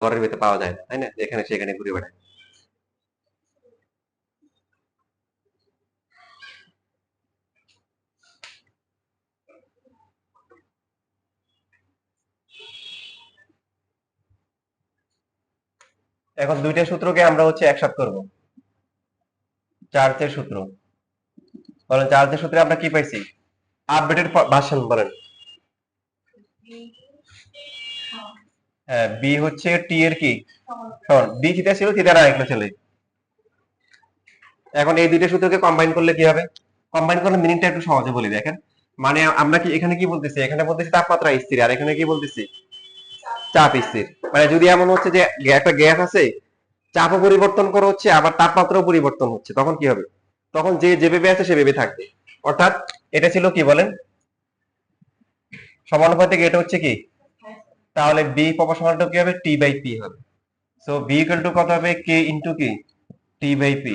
ঘরের ভিতরে পাওয়া যায় না, তাই না? এখানে সেখানে ঘুরে বেড়ায়। এখন দুইটা সূত্রকে আমরা হচ্ছে একসাথে করব। চার্লসের সূত্র, বলেন চার্লসের সূত্রে আমরা কি পাইছি? আপডেটেড ভার্সন বলেন। হ্যাঁ, বি হচ্ছে টি এর কি সমান, বি থিটা ছিল, থিটা না একটা ছিল। এখন এই দুইটা সূত্রকে কম্বাইন করলে কি হবে? কম্বাইন করলে মিনিংটা একটু সহজে বলি, দেখেন। মানে আমরা কি এখানে কি বলতেছি? এখানে বলতেছি তাপমাত্রা স্থির, আর এখানে কি বলতেছি? চাপ স্থির। মানে যদি এমন হচ্ছে যে একটা গ্যাস আছে, চাপও পরিবর্তন করা হচ্ছে, আবার তাপমাত্রাও পরিবর্তন হচ্ছে, তখন কি হবে? তখন যে যেভাবে আছে সেভাবে থাকবে। অর্থাৎ এটা ছিল কি বলেন, সমানুপাতিক। এটা হচ্ছে কি, তাহলে বি প্রপোর্শনাল টু কি হবে? টি বাই পি হবে। সো বি ইকুয়াল টু কত হবে? কে ইনটু কি, T by P.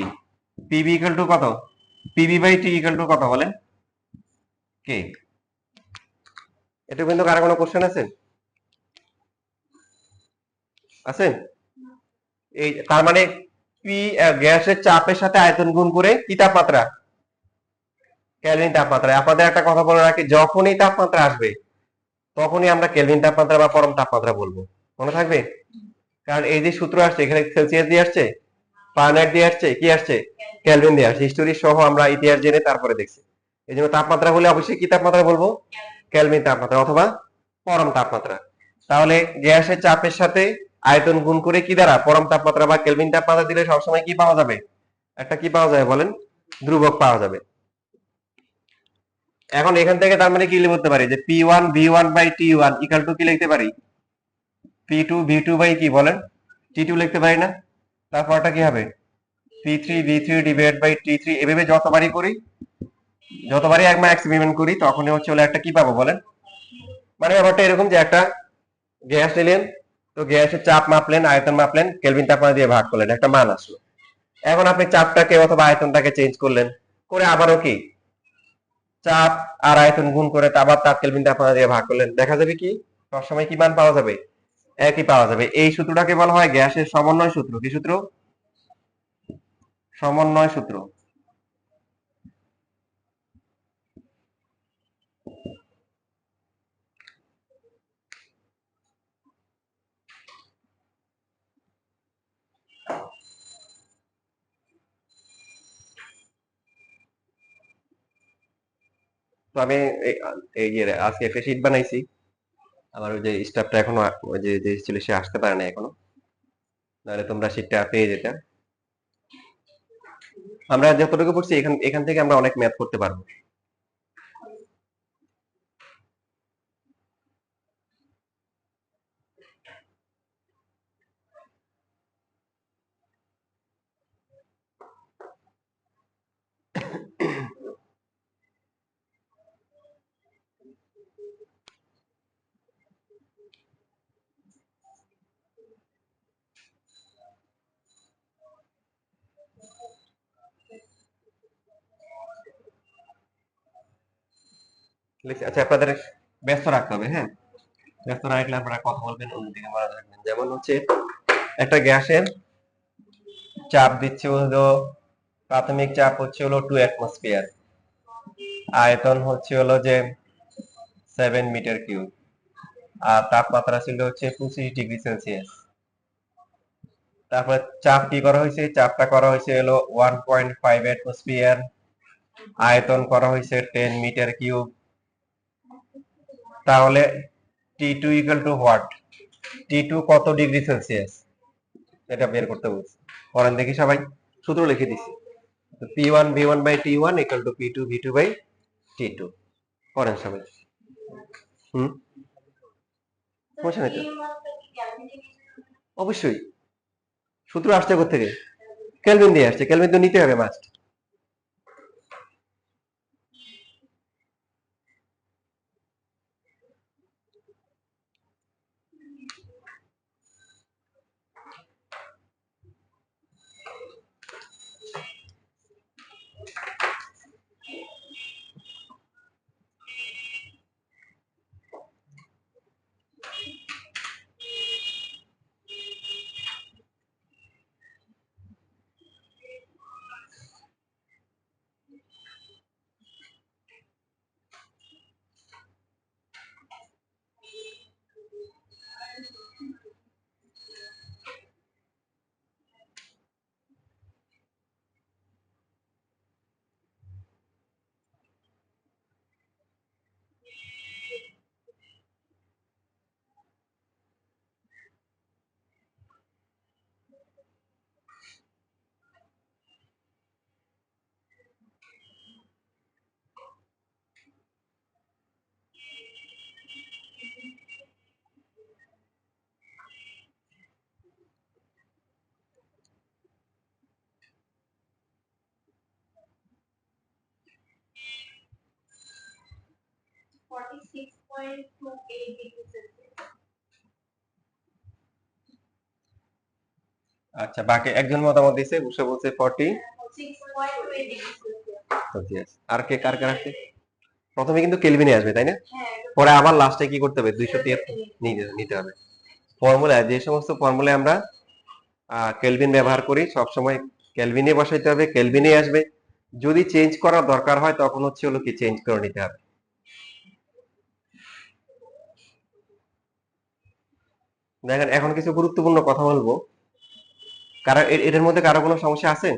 PB equal to কত? PB by T equal to কত বলেন? কে। এটা কিন্তু কারো কোনো কোশ্চেন আছে? আছে? এই তার মানে পি, গ্যাসের চাপের সাথে আয়তন গুণ করে কি তাপমাত্রা? কেলভিন তাপমাত্রা। আপনাদের একটা কথা বলে রাখি, যখনই তাপমাত্রা আসবে তখনই আমরা কেলভিন তাপমাত্রা বা পরম তাপমাত্রা বলবো। মনে থাকবে? কারণ এই যে সূত্র আসছে, এখানে সেলসিয়াস দিয়ে আসছে, ফারেনহাইট দিয়ে আসছে, কি আসছে? কেলভিন দিয়ে আসছে। হিস্টোরি সহ আমরা ইতিহাস জেনে তারপরে দেখছি। এই জন্য তাপমাত্রা হলে অবশ্যই কি তাপমাত্রা বলবো? কেলভিন তাপমাত্রা অথবা পরম তাপমাত্রা। তাহলে গ্যাসের চাপের সাথে আয়তন গুণ করে কি দ্বারা? পরম তাপমাত্রা বা কেলভিন তাপমাত্রা দিলে সবসময় কি পাওয়া যাবে? একটা কি পাওয়া যাবে বলেন? ধ্রুবক পাওয়া যাবে। এখন এখান থেকে তার মানে কি লিখতে পারি? যে P one V one by T one equal to কি লিখতে পারি? P two V two by কি বলেন? টি টু লিখতে পারি না? তারপরটা কি হবে? P three V three divide by T three. এভাবে যতবারই করি, যতবারই একবার এক্সপেরিমেন্ট করি, তখনই হচ্ছে হলো একটা কি পাবো বলেন? মানে ব্যাপারটা এরকম যে একটা গ্যাস নিলেন, তো গ্যাসের চাপ মাপলেন, আয়তন মাপলেন, কেলভিন তাপমাত্রা দিয়ে ভাগ করলেন, একটা মান আসলো। এখন আপনি চাপটাকে অথবা আয়তনটাকে চেঞ্জ করলেন, করে আবারও কি চাপ আর আয়তন গুণ করে আবার তাপ কেলভিন তাপমাত্রা দিয়ে ভাগ করলেন, দেখা যাবে কি সবসময় কি মান পাওয়া যাবে? একই পাওয়া যাবে। এই সূত্রটাকে বলা হয় গ্যাসের সমন্বয় সূত্র। কি সূত্র? সমন্বয় সূত্র। তো আমি এই যে আজকে একটা শীট বানাইছি। আমার ওই যে স্টাফটা এখনো, ওই যে ছিল সে আসতে পারে না এখনো, নাহলে তোমরা শীটটা পেয়ে যেতে। আমরা যতটুকু পড়ছি এখান এখান থেকে আমরা অনেক ম্যাথ করতে পারবো। আচ্ছা, আপনাদের ব্যস্ত রাখতে হবে, হ্যাঁ। ব্যস্ত না রাখলে আপনারা কথা বলবেন, অন্যদিকে মনে রাখবেন। যেমন হচ্ছে একটা গ্যাসের চাপ দিচ্ছে হলো, প্রাথমিক চাপ হচ্ছে হলো 2 অ্যাটমসফিয়ার, আয়তন হচ্ছে হলো যে 7 মিটার কিউব, আর তাপমাত্রা ছিল হচ্ছে 25 ডিগ্রি সেলসিয়াস। তারপরে চাপ কি করা হয়েছে? চাপটা করা হয়েছে হলো 1.5 অ্যাটমসফিয়ার, আয়তন করা হয়েছে 10 মিটার কিউব। তাহলে T two equal to what? T two কত ডিগ্রি সেলসিয়াস? এটা বের করতে বলছি। করেন দেখি সবাই, সূত্র লিখে দিছি। P one V one by T one equal to P two V two by T two. করেন সবাই। হুম, সমস্যা নেই তো। অবশ্যই। সূত্র আসছে কোথেকে? কেলভিন দিয়ে আসছে, কেলভিন তো নিতে হবে মাস্ট। আচ্ছা, বাকি একজন মতামত দিয়েছে, বসে বলছে 40। আর কে কার কার আছে? প্রথমে কিন্তু কেলভিনে আসবে, তাই না? পরে আবার লাস্টে কি করতে হবে? 273 নিতে হবে। ফর্মুলা, যে সমস্ত ফর্মুলায় আমরা কেলভিন ব্যবহার করি সব সময় কেলভিনে বসাইতে হবে, কেলভিনে আসবে। যদি চেঞ্জ করার দরকার হয় তখন হচ্ছে হলো কি চেঞ্জ করে নিতে হবে। দেখেন, এখন কিছু গুরুত্বপূর্ণ কথা বলবো। কারণ এটার মধ্যে কারো কোনো সমস্যা আছে?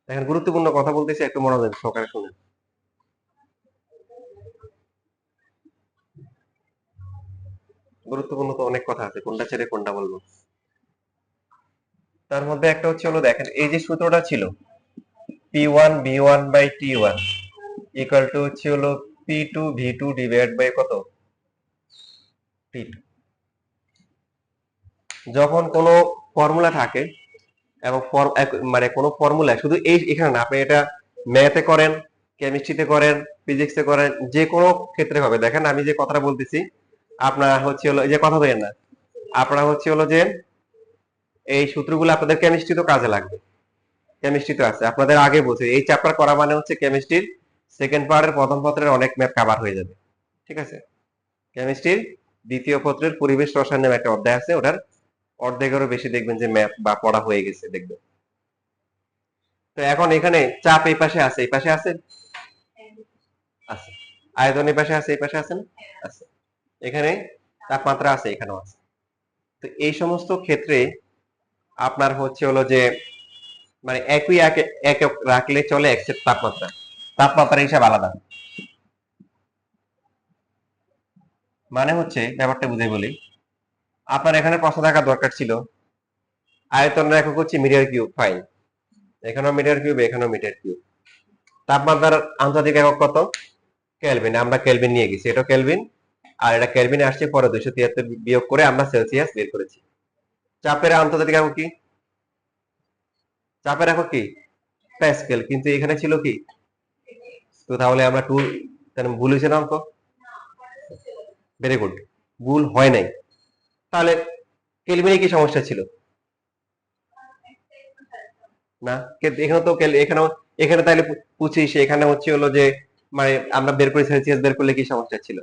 দেখেন, গুরুত্বপূর্ণ কথা বলতেছি, একটু মনোযোগ সহকারে শুনেন। গুরুত্বপূর্ণ তো অনেক কথা আছে, কোনটা ছেড়ে কোনটা বলবো। তার মধ্যে একটা হচ্ছে হলো, দেখেন এই যে সূত্রটা ছিল P1 V1 by T1 equal to হচ্ছে হলো P2 V2 ডিভাইড বাই কত? T2। যখন কোনো ফর্মুলা থাকে এবং মানে কোনো ফর্মুলা শুধু এই এখানে না, আপনি এটা ম্যাথে করেন, কেমিস্ট্রিতে করেন, ফিজিক্সে করেন, যে কোনো ক্ষেত্রে হবে। দেখেন আমি যে কথাটা বলতেছি, আপনার হচ্ছে হলো, এই যে কথা বলেন না, আপনারা হচ্ছে হলো যে এই সূত্রগুলো আপনাদের কেমিস্ট্রি তো কাজে লাগবে, কেমিস্ট্রি তো আছে আপনাদের আগে বলছে, এই চ্যাপ্টার করা মানে হচ্ছে কেমিস্ট্রির সেকেন্ড পার্টের প্রথম পত্রের অনেক ম্যাথ কভার হয়ে যাবে। ঠিক আছে? কেমিস্ট্রির দ্বিতীয় পত্রের পরিবেশ রসায়ন নামে একটা অধ্যায় আছে, ওটার অর্ধেকেরও বেশি দেখবেন যে ম্যাথ বা পড়া হয়ে গেছে দেখবেন। তো এখন এখানে চাপ এই পাশে আছে, এই পাশে আছে, আছে। আয়তন এই পাশে আছে, এই পাশে আছে না? আছে। এখানে তাপমাত্রা আছে, এখানেও আছে। তো এই সমস্ত ক্ষেত্রে আপনার হচ্ছে হলো যে মানে একই একক রাখলে চলে, এক্সেপ্ট তাপমাত্রা, তাপমাত্রার হিসাব আলাদা। মানে হচ্ছে ব্যাপারটা বুঝে বলি, আপনার এখানে প্রশ্ন থাকা দরকার ছিল আয়তনের একক হচ্ছে মিটার কিউব, ফাইন, এখানেও মিটার কিউব, এখানেও মিটার কিউব। তাপমাত্রার আন্তর্জাতিক একক কত? কেলভিন, আমরা কেলভিন নিয়ে গেছি, এটা কেলভিন, আর এটা কেলভিনে আসছে পরে 273 বিয়োগ করে আমরা সেলসিয়াস বের করেছি। চাপের আন্তর্জাতিক একক কি? চাপের একক কি? প্যাসকেল, কিন্তু এখানে ছিল কি? তো তাহলে আমরা টু, ভুল হয়েছে না অঙ্ক? ভেরি গুড, ভুল হয় নাই। তাহলে কেলভিনে কি সমস্যা ছিল? না, এখানে তো এখানেও, এখানে তাহলে 25, এখানে হচ্ছে হলো যে মানে আমরা বের করে সেলসিয়াস বের করলে কি সমস্যা ছিল?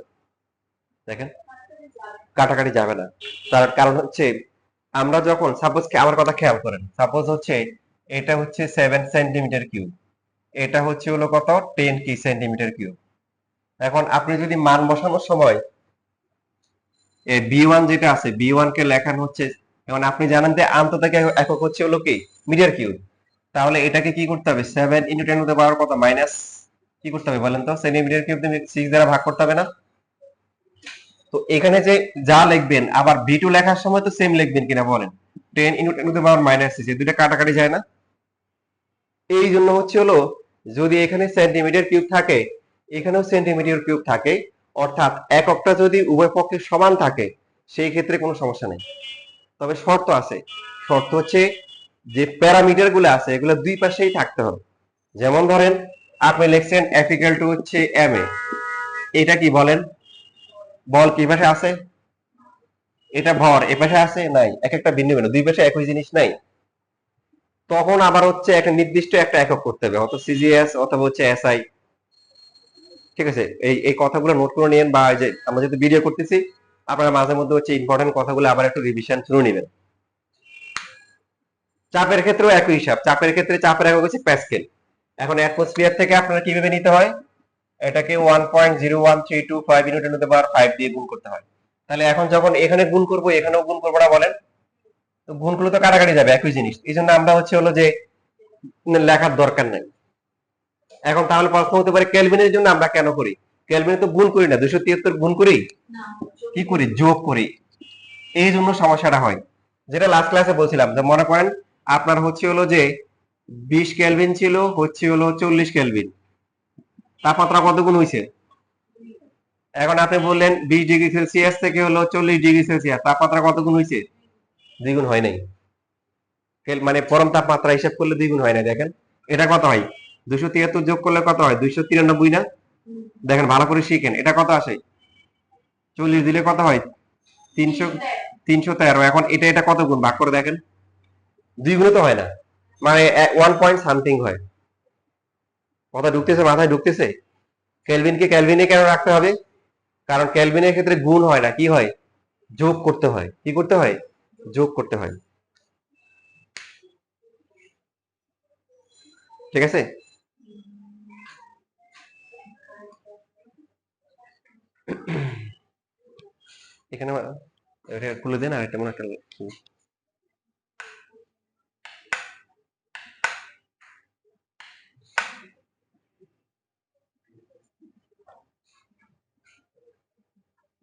দেখেন, কাটাকাটি যাবে না। তার কারণ হচ্ছে আমরা যখন সাপোজ, আমার কথা খেয়াল করেন, সাপোজ হচ্ছে এটা হচ্ছে 7 সেন্টিমিটার কিউব, এটা হচ্ছে হলো কত? 10 কি সেন্টিমিটার কিউব। এখন আপনি যদি মান বসানোর সময় এই B1 যেটা আছে, B1 কে লেখানো হচ্ছে, এখন আপনি জানেন যে আন্তর্জাতিক একক হচ্ছে হলো কি? Metre cube. তাহলে এটাকে কি করতে হবে? 7 ইন্টু 10 টু দ্য পাওয়ার কত? মাইনাস কি করতে হবে বলেন তো? সেন্টিমিটার কিউব দিয়ে 6 দ্বারা ভাগ করতে হবে না? তো এখানে যে যা লিখবেন, আবার V2 লেখার সময় তো সেম লিখবেন কিনা বলেন? 10 into 10 to the power minus 6, এই দুটো কাটাকাটি যায় না? এই জন্য হচ্ছে হলো, যদি এখানে সেন্টিমিটার কিউব থাকে, এখানেও সেন্টিমিটার কিউব থাকে, অর্থাৎ এককটা যদি উভয় পক্ষে সমান থাকে, সেই ক্ষেত্রে কোনো সমস্যা নেই। তবে শর্ত আছে, শর্ত হচ্ছে যে প্যারামিটার গুলো আছে এগুলো দুই পাশেই থাকতে হবে। যেমন ধরেন আপনি লিখছেন F ইকুয়াল টু হচ্ছে ma, এটা কি বলেন? বল কি পাশে আছে? এটা ভর এ পাশে আছে নাই? এক একটা ভিন্ন ভিন্ন, দুই পাশে একই জিনিস নাই। তখন আবার হচ্ছে একটা নির্দিষ্ট একটা একক করতে হবে, অত সিজিএস অথবা হচ্ছে এসআই। ঠিক আছে? এই কথাগুলো নোট করে নিন, বা যে আমরা যেহেতু ভিডিও করতেছি, আপনারা মাঝে মধ্যে হচ্ছে ইম্পর্টেন্ট কথাগুলো আবার একটু রিভিশন শুনে নেবেন। চাপের ক্ষেত্রেও একই হিসাব, চাপের ক্ষেত্রে চাপের একক হচ্ছে প্যাসকেল। এখন অ্যাটমসফিয়ার থেকে আপনারা কিভাবে নিতে হয়? এটাকে 1.01325 ইনটু 10 টু দ্য পাওয়ার 5 দিয়ে গুণ করতে হয়। তাহলে এখন যখন এখানে গুণ করব, এখানেও গুণ করবো না বলেন? তো গুণ করলে তো কাটাকাটি যাবে, একই জিনিস। এই জন্য আমরা হচ্ছে হলো যে লেখার দরকার নাই। এখন তাহলে প্রশ্ন হতে পারে কেলভিনের জন্য আমরা কেন করি? কেলভিনে তো গুণ করি না, 273 গুণ করি, কি করি? যোগ করি। এই জন্য সমস্যাটা হয়, যেটা লাস্ট ক্লাসে বলছিলাম, যে মনে করেন আপনার হচ্ছে হলো যে 20 কেলভিন ছিল, হচ্ছে হলো 40 কেলভিন, তাপমাত্রা কত গুণ হয়েছে? এখন আপনি বললেন 20 ডিগ্রি সেলসিয়াস থেকে হলো 40 ডিগ্রি সেলসিয়াস, তাপমাত্রা কত গুণ হয়েছে? দ্বিগুণ হয় নাই। মানে পরম তাপমাত্রা হিসাব করলে দ্বিগুণ হয় না। দেখেন, এটা কত হয়? 273 যোগ করলে কত হয়? 293 না? দেখেন ভালো করে শিখেন, এটা কত আসে? 40 দিলে কত হয়? 313। এখন এটা এটা কত গুণ ভাগ করে দেখেন, 2 গুণে তো হয় না, মানে 1 পয়েন্ট সামথিং হয়। কথা ঢুকতেছে, মাথায় ঢুকতেছে? কেলভিনকে কেলভিনে কেন রাখতে হবে? কারণ কেলভিনের ক্ষেত্রে গুণ হয় না, কি হয়? যোগ করতে হয়। কি করতে হয়? যোগ করতে হয়। ঠিক আছে? এখানে এটা খুলে দেন, আর একটা মনে একটা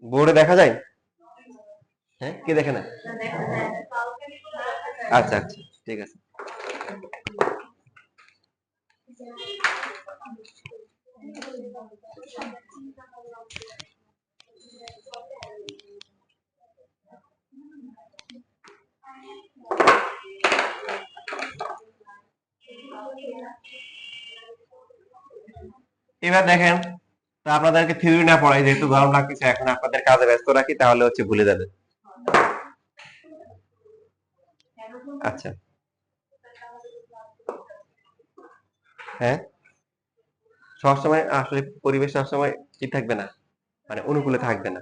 বোর্ডে দেখা যায়। হ্যাঁ, কে দেখে না? আচ্ছা আচ্ছা, ঠিক আছে। এবার দেখেন, তো আপনাদেরকে থিওরি না পড়াই, যেহেতু গরম লাগতেছে, এখন আপনাদের কাজে ব্যস্ত রাখি, তাহলে হচ্ছে ভুলে যাবে। আচ্ছা, হ্যাঁ, সবসময় আসলে পরিবেশ সবসময় কি থাকবে না, মানে অনুকূলে থাকবে না।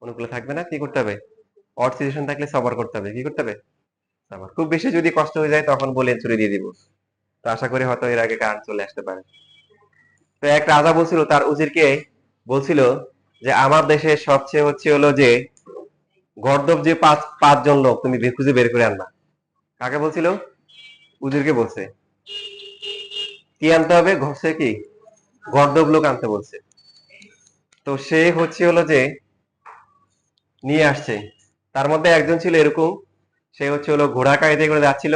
অনুকূলে থাকবে না, কি করতে হবে? অড সিচুয়েশন থাকলে সবার করতে হবে। কি করতে হবে? সবার। খুব বেশি যদি কষ্ট হয়ে যায়, তখন বলে ছুড়ে দিয়ে দিব। তো আশা করি হয়তো এর আগে কারেন্ট চলে আসতে পারে। তো এক রাজা বলছিল তার উজিরকে, বলছিল যে আমার দেশে সবচেয়ে হচ্ছে হলো যে গর্দভ যে পাঁচজন লোক তুমি খুঁজে বের করে আনবা। কাকে বলছিল? উজিরকে বলছে। কি আনতে হবে? ঘষে কি গর্দভ লোক আনতে বলছে। তো সে হচ্ছে হলো যে নিয়ে আসছে। তার মধ্যে একজন ছিল এরকম, সে হচ্ছে হলো ঘোড়া গাড়িতে করে যাচ্ছিল।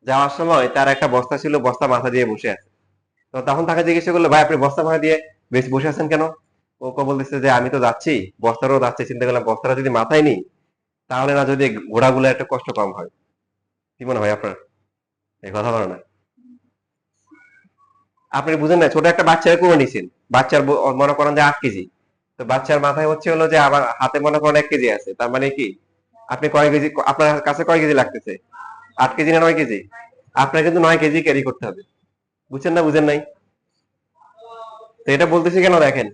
যাওয়ার সময় তার একটা বস্তা ছিল, বস্তা মাথা দিয়ে বসে আছে। তো তখন তাকে জিজ্ঞাসা করলো, ভাই আপনি বস্তা মাথা দিয়ে বেশ বসে আছেন কেন? ও বলতেছে যে আমি তো যাচ্ছি, বস্তারও যাচ্ছে, চিন্তা করলাম বস্তাটা যদি মাথায় নিই, তাহলে না যদি ঘোড়াগুলো একটু কষ্ট কম হয়। কি মনে হয় আপনার? এই কথা বলো না, আপনি বুঝেন না, ছোট একটা বাচ্চাকে করে নিছেন, বাচ্চার মনে করেন যে 8 কেজি, তো বাচ্চার মাথায় হচ্ছে হলো যে আবার হাতে মনে করেন 1 কেজি আছে, তার মানে কি আপনি কয় কেজি, আপনার কাছে কয় কেজি লাগতেছে? 8 কেজি না 9 কেজি? আপনার কিন্তু 9 কেজি ক্যারি করতে হবে। বুঝছেন না? বুঝেন নাই? তো এটা বলতেছি কেন দেখেন,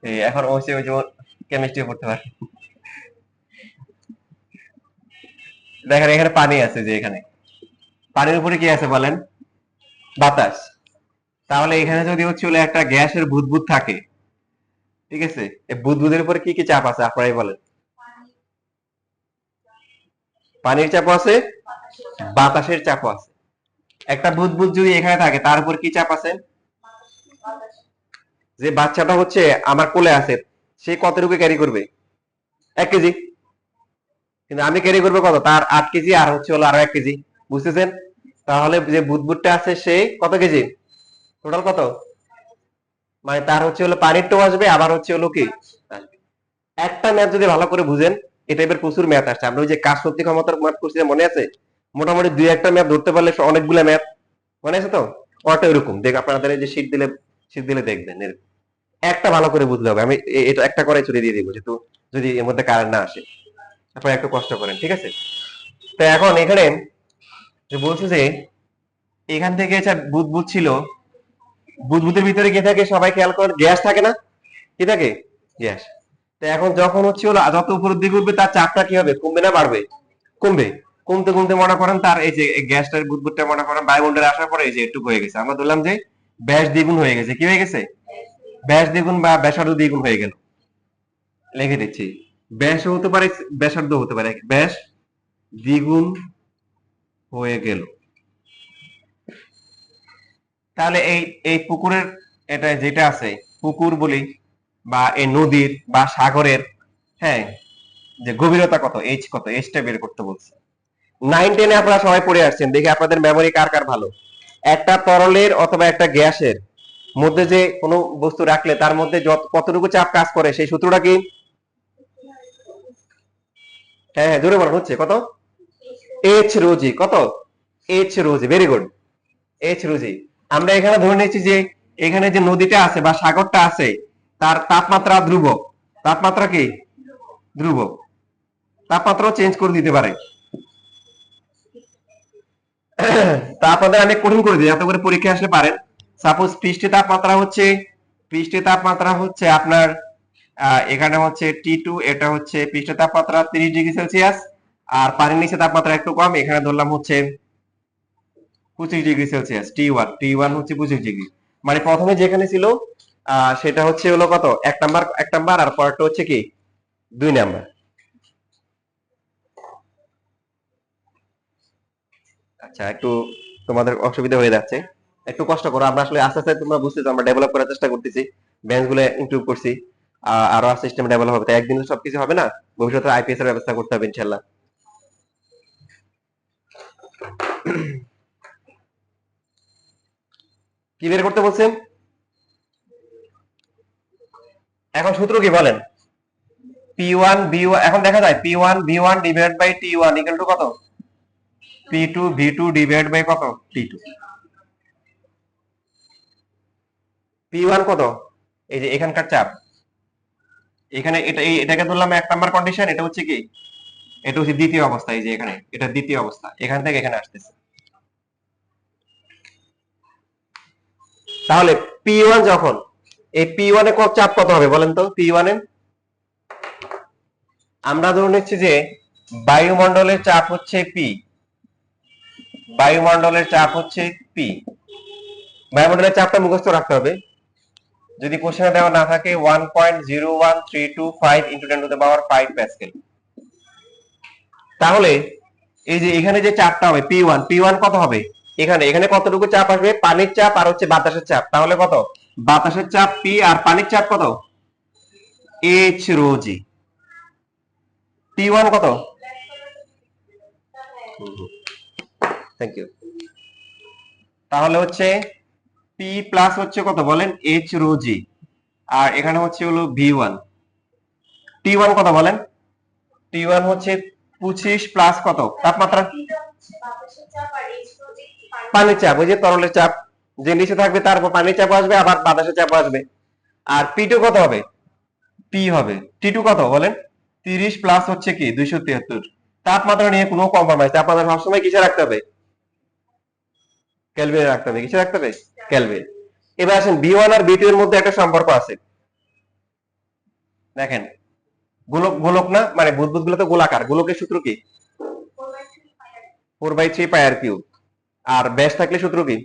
এই এখন ওই যে কেমিস্ট্রি পড়তে পারে। দেখেন এখানে পানি আছে, যে এখানে পানির উপরে কি আছে বলেন? বাতাস। তাহলে এখানে যদি হচ্ছে হলো একটা গ্যাসের বুদবুদ থাকে, ঠিক আছে, এই বুদবুদের উপরে কি কি চাপ আছে আপনারাই বলেন? পানির চাপও আছে, বাতাসের চাপও আছে। একটা বুদবুদ যদি এখানে থাকে, তার উপর কি চাপ আছে? যে বাচ্চাটা হচ্ছে আমার কোলে আছে, সে কতটুকু ক্যারি করবে? 1 কেজি। কিন্তু আমি ক্যারি করবো কত? তার 8 কেজি, আর হচ্ছে হলো আরো 1 কেজি। বুঝতেছেন? তাহলে যে বুদবুদটা আছে সে কত কেজি? টোটাল কত? মানে তার হচ্ছে হলো পানির টো আসবে, আবার হচ্ছে হলো কি আসবে। একটা ম্যাথ যদি ভালো করে বুঝেন, এই টাইপের প্রচুর ম্যাথ আসছে। আমরা ওই যে কাজ শক্তি ক্ষমতার ম্যাথ করছি, মনে আছে? মোটামুটি 2-1টা ম্যাথ ধরতে পারলে অনেকগুলা ম্যাথ মনে আছে তো। ওটা এরকম দেখ, আপনাদের এই যে শীট দিলে দেখবেন এরকম। একটা ভালো করে বুঝলে হবে, আমি এটা একটা করে চলে দিয়ে দিব, যেহেতু যদি এর মধ্যে কারেন্ট না আসে, আপনারা একটু কষ্ট করেন, ঠিক আছে? তো এখন এখানে যে বলছে যে এখান থেকে বুদবুদ ছিল, বুদবুদের ভিতরে কি থাকে সবাই খেয়াল করেন? গ্যাস থাকে না? কি থাকে? গ্যাস। তো এখন যখন হচ্ছে হলো যত উপরের দিকে উঠবে, তার চাপটা কি হবে? কমবে না বাড়বে? কমবে। কমতে কমতে মনে করেন তার এই যে গ্যাসটার বুদবুদটা মনে করেন বায়ুমণ্ডলে আসার পরে এই যে একটু হয়ে গেছে, আমরা ধরলাম যে ব্যাস দ্বিগুণ হয়ে গেছে। কি হয়ে গেছে? ব্যাস দ্বিগুণ বা ব্যাসার্ধ দ্বিগুণ হয়ে গেল। লিখে দিচ্ছি, ব্যাস হতে পারে, ব্যাসার্ধ হতে পারে, ব্যাস দ্বিগুণ হয়ে গেল। তাহলে এই এই পুকুরের, এটা যেটা আছে পুকুর বলি, বা এই নদীর বা সাগরের, হ্যাঁ, যে গভীরতা কত, এইচ কত, এইচটা বের করতে বলছে। 9-10-এ আপনারা সবাই পড়ে আসছেন, দেখি আপনাদের মেমোরি কার কার ভালো। একটা তরলের অথবা একটা গ্যাসের মধ্যে যে কোনো বস্তু রাখলে তার মধ্যে কতটুকু চাপ কাজ করে, সেই সূত্রটা কি? হ্যাঁ হ্যাঁ জোরে বলেন, হচ্ছে কত? এইচ রোজি, কত? এইচ রোজি, ভেরি গুড, এইচ রোজি। আমরা এখানে ধরে নিয়েছি যে এখানে যে নদীটা আছে বা সাগরটা আছে তার তাপমাত্রা ধ্রুবক। তাপমাত্রা কি? ধ্রুবক। তাপমাত্রাও চেঞ্জ করে দিতে পারে। তা আপনাদের আমি কঠিন করে দিই, এত করে পরীক্ষা আসলে পারেন। সাপোজ পৃষ্ঠের তাপমাত্রা হচ্ছে আপনার এখানে হচ্ছে T2, এটা হচ্ছে পৃষ্ঠের তাপমাত্রা 30°C, আর পানির নিচে তাপমাত্রা একটু কম, এখানে ধরলাম হচ্ছে 25°C। T1 হচ্ছে 25°। মানে প্রথমে যেখানে ছিল সেটা হচ্ছে হলো কত, 1 নাম্বার, আর পরেরটা হচ্ছে কি 2 নাম্বার। আচ্ছা, একটু তোমাদের অসুবিধা হয়ে যাচ্ছে, একটু কষ্ট করো। আমরা আসলে আস্তে আস্তে, তোমরা বুঝতেছো, আমরা ডেভেলপ করার চেষ্টা করতেছি, বেঞ্চ গুলো ইমপ্রুভ করছি, আরো সিস্টেম ডেভেলপ হবে। তাই একদিনে সবকিছু হবে না, ভবিষ্যতে আইপিএস এর ব্যবস্থা করতে হবে ইনশাল্লাহ। কি বের করতে বলছেন এখন? সূত্র কি বলেন? P1 V1, এখন দেখা যায় P1 V1 divide by T1 equal to কত? P2 V2 ডিভাইড বাই কত? T2। P1 কত? এই যে এখানকার চাপ, এখানে এটাকে ধরলাম 1 নাম্বার কন্ডিশন, এটা হচ্ছে কি, এটা হচ্ছে দ্বিতীয় অবস্থা। এই যে এখানে এটা দ্বিতীয় অবস্থা, এখান থেকে এখানে আসতেছে। তাহলে P1 যখন, এই P1 এ চাপ কত হবে বলেন তো? P1 এ আমরা ধরে নিচ্ছি যে বায়ুমণ্ডলের চাপ হচ্ছে P, বায়ুমণ্ডলের চাপ হচ্ছে P। বায়ুমণ্ডলের চাপটা মুখস্থ রাখতে হবে, যদি কোশ্চেনে দেওয়া না থাকে 1.01325 ইন্টু 10⁵ প্যাসকেল। তাহলে এই যে এখানে যে চাপটা হবে P1 কত হবে? এখানে এখানে কতটুকু চাপ আসবে? পানির চাপ আর হচ্ছে বাতাসের চাপ। তাহলে কত? বাতাসের চাপ P আর পানির চাপ কত? H rho G. T1 কত? Thank you. তাহলে হচ্ছে P প্লাস হচ্ছে কত বলেন? এইচ রো জি, আর এখানে হচ্ছে হলো V1। T1 কত বলেন? T1 হচ্ছে 25 প্লাস কত তাপমাত্রা? পানির চাপ, ওই যে তরলের চাপ যে নিচে থাকবে তার উপর পানির চাপ আসবে, আবার বাতাসের চাপ আসবে। আর P2 কত হবে? P হবে T2 কত বলেন? 30 প্লাস হচ্ছে কি 273। তাপমাত্রা নিয়ে কোনো কম্প্রোমাইজ, তাপমাত্রা সবসময় কিসে রাখতে হবে? কেলভিনে রাখতে হবে। কিসে রাখতে হবে? কেলভিন। এবার আসেন B1 আর B2 এর মধ্যে একটা সম্পর্ক আছে, দেখেন। গোলক গোলক না, মানে বুদবুদ গুলো তো গোলাকার, গোলকের সূত্র কি? 4/3 পাই r কিউব। আর ব্যাস থাকলে সূত্র কি?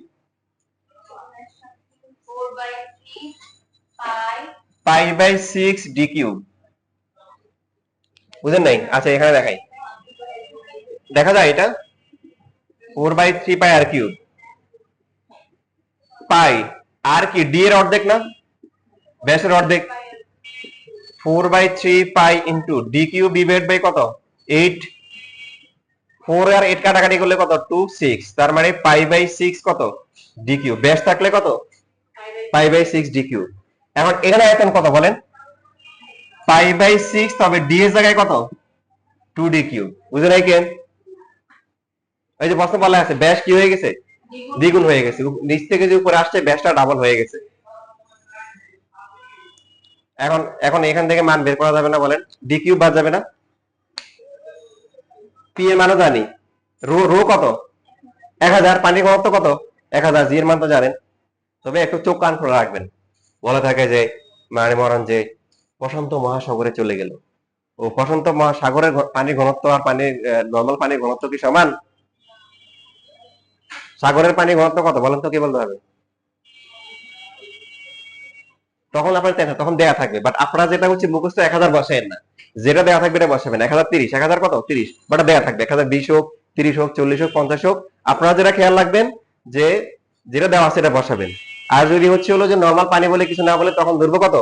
π/6d cube. বুঝেন নাই? আচ্ছা এখানে দেখাই, দেখা যায় এটা 4/3 পাই r কিউব। পাই আর কি ডি এর অর্ধেক না, ব্যাসের অর্ধেক। 4/3 pi into d cube divide by কত? 8। 4 আর 8 কাটাকাটি করলে কত? 2 6। তার মানে π/6 কত? D cube. ব্যাস থাকলে কত? π/6 ডি কিউব। এখন এখানে আয়তন কত বলেন? π/6, তবে ডি এর জায়গায় কত? 2d cube. বুঝে নাই কেন? এই যে প্রশ্ন বলা আছে ব্যাস কি হয়ে গেছে? দ্বিগুণ হয়ে গেছে। নিচ থেকে যে উপরে আসছে ব্যাসটা ডাবল হয়ে গেছে। এখন এখন এখান থেকে মান বের করা যাবে না বলেন? ডি কিউব বাদ যাবে না? পি এর মানও জানি, রো রো কত? 1000। পানির ঘনত্ব কত? 1000। জি এর মান তো জানেন। তবে একটু চোখ কান খোলা রাখবেন। বলা থাকে যে মানে মরান যে প্রশান্ত মহাসাগরে চলে গেল, ও প্রশান্ত মহাসাগরের পানির ঘনত্ব আর পানির নর্মাল পানির ঘনত্ব কি সমান? সাগরের পানির ঘনত্ব কত বলেন তো, কি বলতে হবে? তখন আপনার তখন দেয়া থাকবে, বাট আপনারা যেটা হচ্ছে মুখস্থ 1000 বসায়েন না, যেটা দেয়া থাকবে এটা বসাবেন। 1030, 1000 কত? 30, বাট দেয়া থাকবে 1020 হোক, 30 হোক, 40 হোক, 50 হোক। আপনারা যেটা খেয়াল রাখবেন যে যেটা দেওয়া আছে এটা বসাবেন। আর যদি হচ্ছে হলো যে নর্মাল পানি বলে কিছু না বলে, তখন ধরবো কত?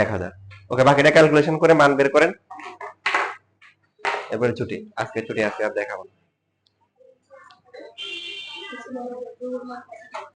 1000। ওকে, বাকিটা ক্যালকুলেশন করে মান বের করেন। এরপরে ছুটি, আজকে ছুটি, আজকে আর দেখাবো না।